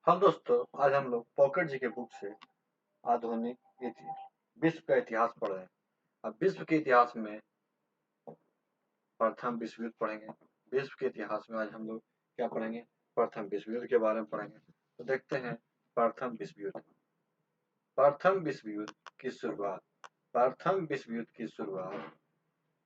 हाँ दोस्तों, आज हम लोग पॉकेट जी के बुक से आधुनिक विश्व का इतिहास पढ़ रहे हैं। अब विश्व के इतिहास में प्रथम विश्व युद्ध पढ़ेंगे। विश्व के इतिहास में आज हम लोग क्या पढ़ेंगे? प्रथम विश्व युद्ध के बारे में पढ़ेंगे। तो देखते हैं प्रथम विश्व युद्ध। प्रथम विश्व युद्ध की शुरुआत प्रथम विश्व युद्ध की शुरुआत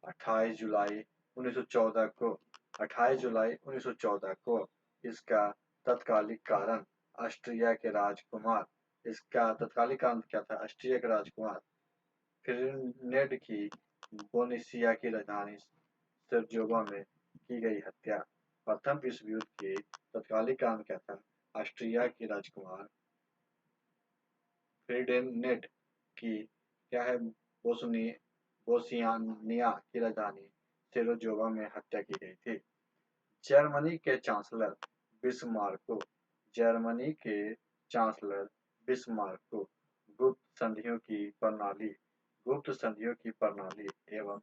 28 जुलाई 1914 को 28 जुलाई 1914 को इसका तत्कालिक कारण ऑस्ट्रिया के राजकुमार इसका तत्कालिक कारण क्या था? ऑस्ट्रिया के राजकुमार फिरनेड की बोनिसिया की राजधानी सेर्जोवा में की गई हत्या। प्रथम विश्व युद्ध के तत्कालिक कारण क्या था? ऑस्ट्रिया की राजकुमार फिरडेनेट की क्या है बोस्नी बोस्निया की राजधानी सेरोजोवा में हत्या की गई थी। जर्मनी के चांसलर बिस्मार्क जर्मनी के चांसलर बिस्मार्क गुप्त संधियों की प्रणाली एवं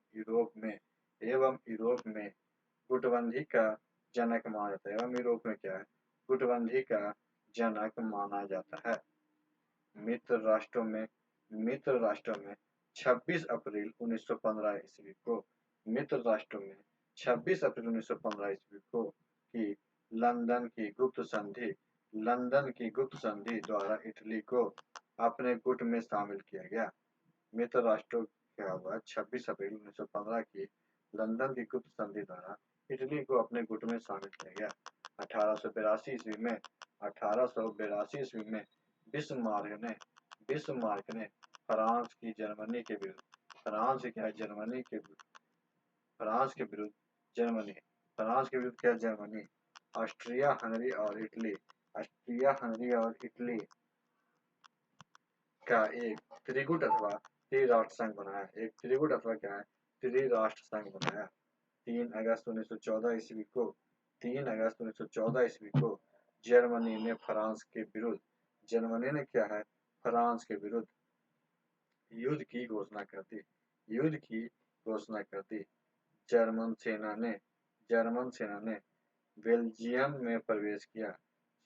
यूरोप में गुटबंदी का जनक माना जाता है। एवं यूरोप में क्या है? गुटबंदी का जनक माना जाता है। मित्र राष्ट्रों में मित्र राष्ट्रों में 26 अप्रैल 1915 ईस्वी को मित्र राष्ट्रों में 26 अप्रैल 1915 ईस्वी को की लंदन की गुप्त संधि द्वारा इटली को अपने गुट में शामिल किया गया। मित्र राष्ट्रों क्या हुआ? 26 अप्रैल 1915 की लंदन की गुप्त संधि द्वारा इटली को अपने गुट में शामिल किया गया। 1882 ईस्वी में बिस्मार्क ने फ्रांस के विरुद्ध जर्मनी ऑस्ट्रिया हंगरी और इटली का एक त्रिगुट अथवा त्रिराष्ट्र संघ बनाया। एक त्रिगुट अथवा क्या है? त्रिराष्ट्र संघ बनाया। 3 अगस्त 1914 ईस्वी को 3 अगस्त 1914 ईस्वी को जर्मनी ने क्या है? फ्रांस के विरुद्ध युद्ध की घोषणा कर दी। जर्मन सेना ने बेल्जियम में प्रवेश किया।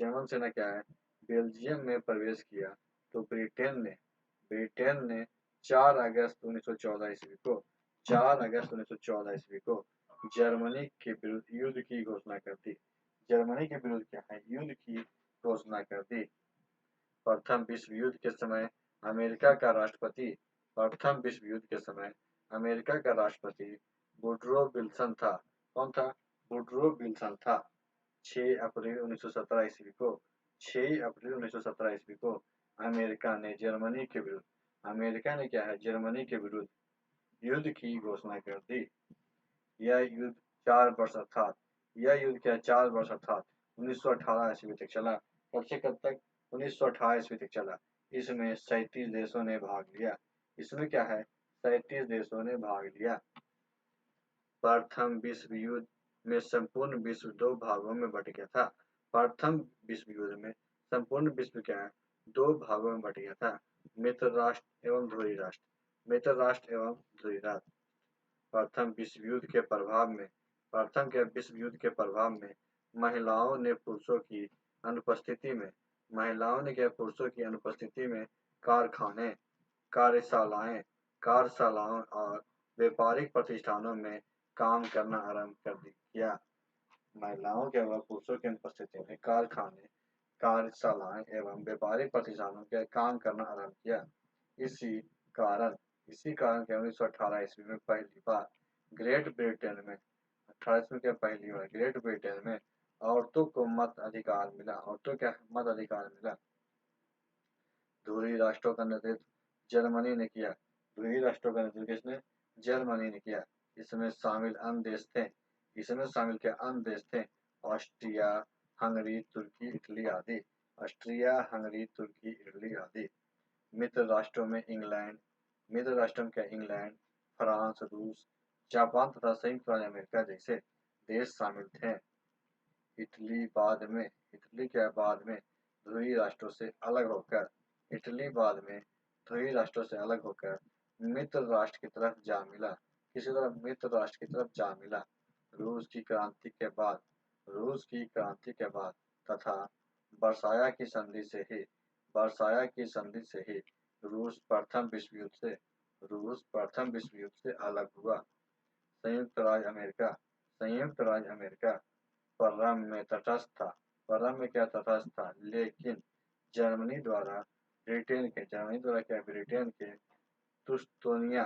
जर्मन सेना क्या है? बेल्जियम में प्रवेश किया। तो ब्रिटेन ने 4 अगस्त 1914 ईस्वी को जर्मनी के विरुद्ध युद्ध की घोषणा कर दी। जर्मनी के विरुद्ध क्या है? युद्ध की घोषणा कर दी। प्रथम विश्व युद्ध के समय अमेरिका का राष्ट्रपति प्रथम विश्व युद्ध के समय अमेरिका का राष्ट्रपति वुडरो विल्सन था। कौन था? वुडरो विल्सन था। 6 अप्रैल 1917 ईस्वी को 6 अप्रैल 1917 ईस्वी को अमेरिका ने क्या है? जर्मनी के विरुद्ध युद्ध की घोषणा कर दी। यह युद्ध 4 वर्ष अर्थात 1918 ईस्वी तक चला। कब से कब तक? 1918 ईस्वी तक चला। इसमें 37 देशों ने भाग लिया। इसमें क्या है? 37 देशों ने भाग लिया। प्रथम विश्व युद्ध में संपूर्ण विश्व 2 भागों में बट गया था। प्रथम विश्व युद्ध में संपूर्ण विश्व क्या है? 2 भागों में बट गया था। मित्र राष्ट्र एवं ध्रुवी राष्ट्र। प्रथम विश्व युद्ध के प्रभाव में महिलाओं ने पुरुषों की अनुपस्थिति में कारखाने कार्यशालाओं और व्यापारिक प्रतिष्ठानों में काम करना आरंभ कर किया। महिलाओं के व पुरुषों की अनुपस्थिति में कारखाने कार्यशालाएं एवं व्यापारिक प्रतिष्ठानों के काम करना आरंभ किया। इसी कारण 1918 ईस्वी में पहली बार ग्रेट ब्रिटेन में औरतों को मत अधिकार मिला। ध्रुवी राष्ट्रों का नेतृत्व जर्मनी ने किया। किसने? जर्मनी ने किया। इसमें शामिल अन्य देश थे ऑस्ट्रिया हंगरी तुर्की इटली आदि। मित्र राष्ट्रों में इंग्लैंड फ्रांस रूस जापान तथा संयुक्त राज्य अमेरिका जैसे देश शामिल थे। इटली बाद में ध्रुवी राष्ट्रों से अलग होकर मित्र राष्ट्र की तरफ जा मिला। किसी तरह मित्र राष्ट्र की तरफ जा मिला। रूस की क्रांति के बाद तथा वर्साया की संधि से ही वर्साया की संधि से ही रूस प्रथम विश्व युद्ध से अलग हुआ। संयुक्त राज्य अमेरिका प्रारंभ में क्या तटस्थ था, लेकिन जर्मनी द्वारा क्या ब्रिटेन के तुस्तोनिया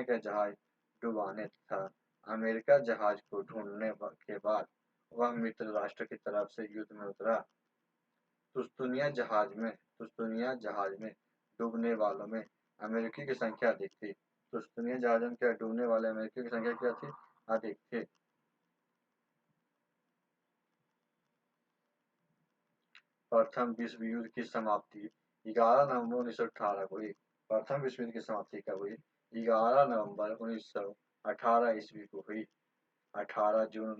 का जहाज डुबाने तथा अमेरिका जहाज को ढूंढने के बाद वह मित्र राष्ट्र की तरफ से युद्ध में उतरा। तुस्तूनिया जहाज में डूबने वालों में अमेरिकी की संख्या अधिक थी। तुस्तूनिया जहाज में क्या डूबने वाले अमेरिकी की संख्या क्या थी, अधिक थी। प्रथम विश्व युद्ध की समाप्ति 11 नवंबर 1918 को हुई। प्रथम विश्व युद्ध की समाप्ति कब हुई? 11 नवंबर 1918 ईस्वी को हुई। 18 जून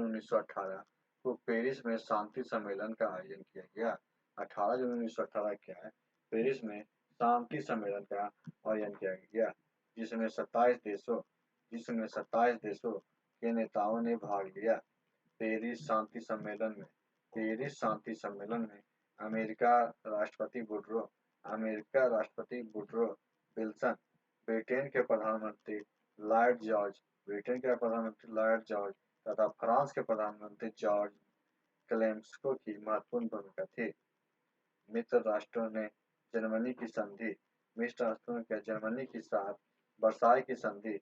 1918 को पेरिस में शांति सम्मेलन का आयोजन किया गया। 18 जून 1918 क्या है, पेरिस में शांति सम्मेलन का आयोजन किया गया, जिसमें 27 देशों के नेताओं ने भाग लिया। पेरिस शांति सम्मेलन में अमेरिका राष्ट्रपति वुडरो विल्सन, ब्रिटेन के प्रधानमंत्री लॉर्ड जॉर्ज तथा फ्रांस के प्रधानमंत्री जॉर्ज क्लेमेंसो की महत्वपूर्ण भूमिका थी। मित्र राष्ट्रों ने जर्मनी के साथ वर्साई की संधि,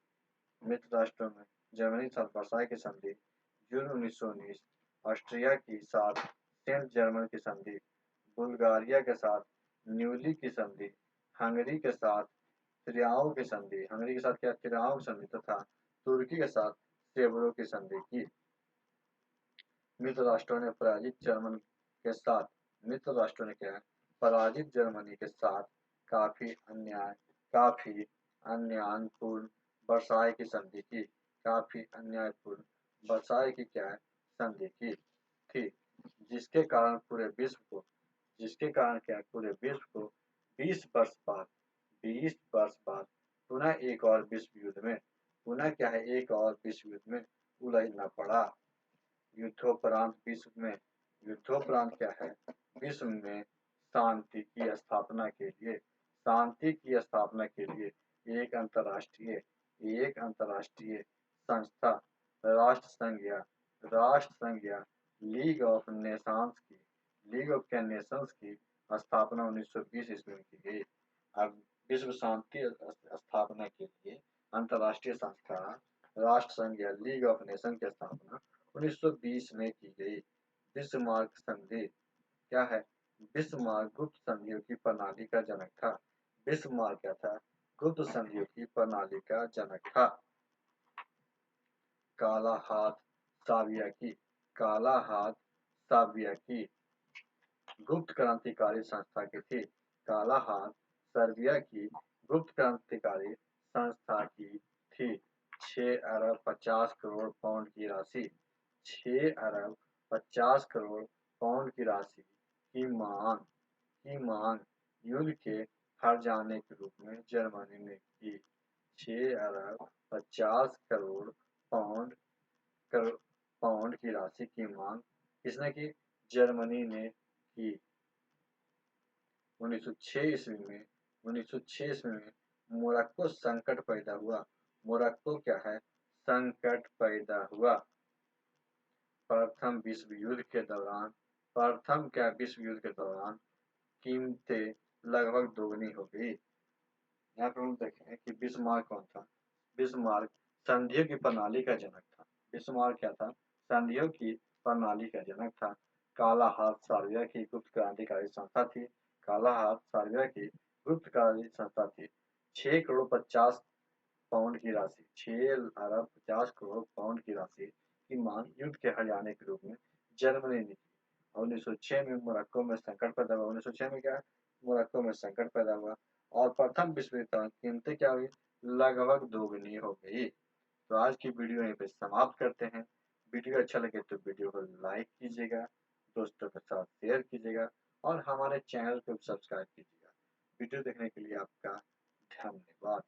जून 1919, ऑस्ट्रिया के साथ सेंट जर्मन की संधि, बुल्गारिया के साथ न्यूली की संधि, हंगरी के साथ त्रिआओं की संधि तथा तुर्की के साथ सेवरों की संधि की। मित्र राष्ट्रों ने पराजित जर्मनी के साथ काफी अन्यायपूर्ण वर्साई की संधि की थी, जिसके कारण पूरे विश्व को 20 वर्ष बाद पुनः एक और विश्व युद्ध में उलझना पड़ा। युद्धोपरांत क्या है, विश्व में शांति की स्थापना के लिए एक अंतर्राष्ट्रीय संस्था राष्ट्र संघ या लीग ऑफ नेशंस की स्थापना 1920 ईस्वी में की गई। अब विश्व शांति स्थापना के लिए अंतर्राष्ट्रीय संस्था राष्ट्र संघ या लीग ऑफ नेशन की स्थापना 1920 में की गई। बिस्मार्क संधि क्या है? बिस्मार्क गुप्त संधियों की प्रणाली का जनक था। बिस्मार्क क्या था? गुप्त संधियों की प्रणाली का जनक था। काला हाथ साविया की गुप्त क्रांतिकारी संस्था की थी। काला हाथ सर्बिया की गुप्त क्रांतिकारी संस्था की थी। 6 अरब 50 करोड़ पाउंड की राशि 6 अरब 50 करोड़ पाउंड की राशि की मांग युद्ध के हार जाने के रूप में जर्मनी ने की। 6 अरब 50 करोड़ पाउंड की राशि की मांग किसने की? जर्मनी ने की। 1906 ईस्वी में मोरक्को संकट पैदा हुआ। मोरक्को क्या है? संकट पैदा हुआ। प्रथम विश्व युद्ध के दौरान कीमतें लगभग दोगुनी हो गई। यहाँ पर हम देखें कि बिस्मार्क कौन था? बिस्मार्क संधियों की प्रणाली का जनक था। बिस्मार्क क्या था? संधियों की प्रणाली का जनक था। काला हाथ सर्बिया की गुप्त क्रांतिकारी संस्था थी। 6 करोड़ 50 पाउंड की राशि 6 अरब 50 करोड़ पाउंड की राशि की मांग युद्ध के हार जाने के रूप में जर्मनी ने की। 1906 में मोरक्को में संकट पैदा हुआ। 1906 में क्या? मोरक्को में संकट पैदा हुआ और प्रथम विश्व युद्ध की कीमतें क्या हुई? लगभग दोगुनी हो गई। तो आज की वीडियो यहीं पे समाप्त करते हैं। वीडियो अच्छा लगे तो वीडियो को लाइक कीजिएगा, दोस्तों के साथ शेयर कीजिएगा और हमारे चैनल को सब्सक्राइब कीजिएगा। वीडियो देखने के लिए आपका धन्यवाद।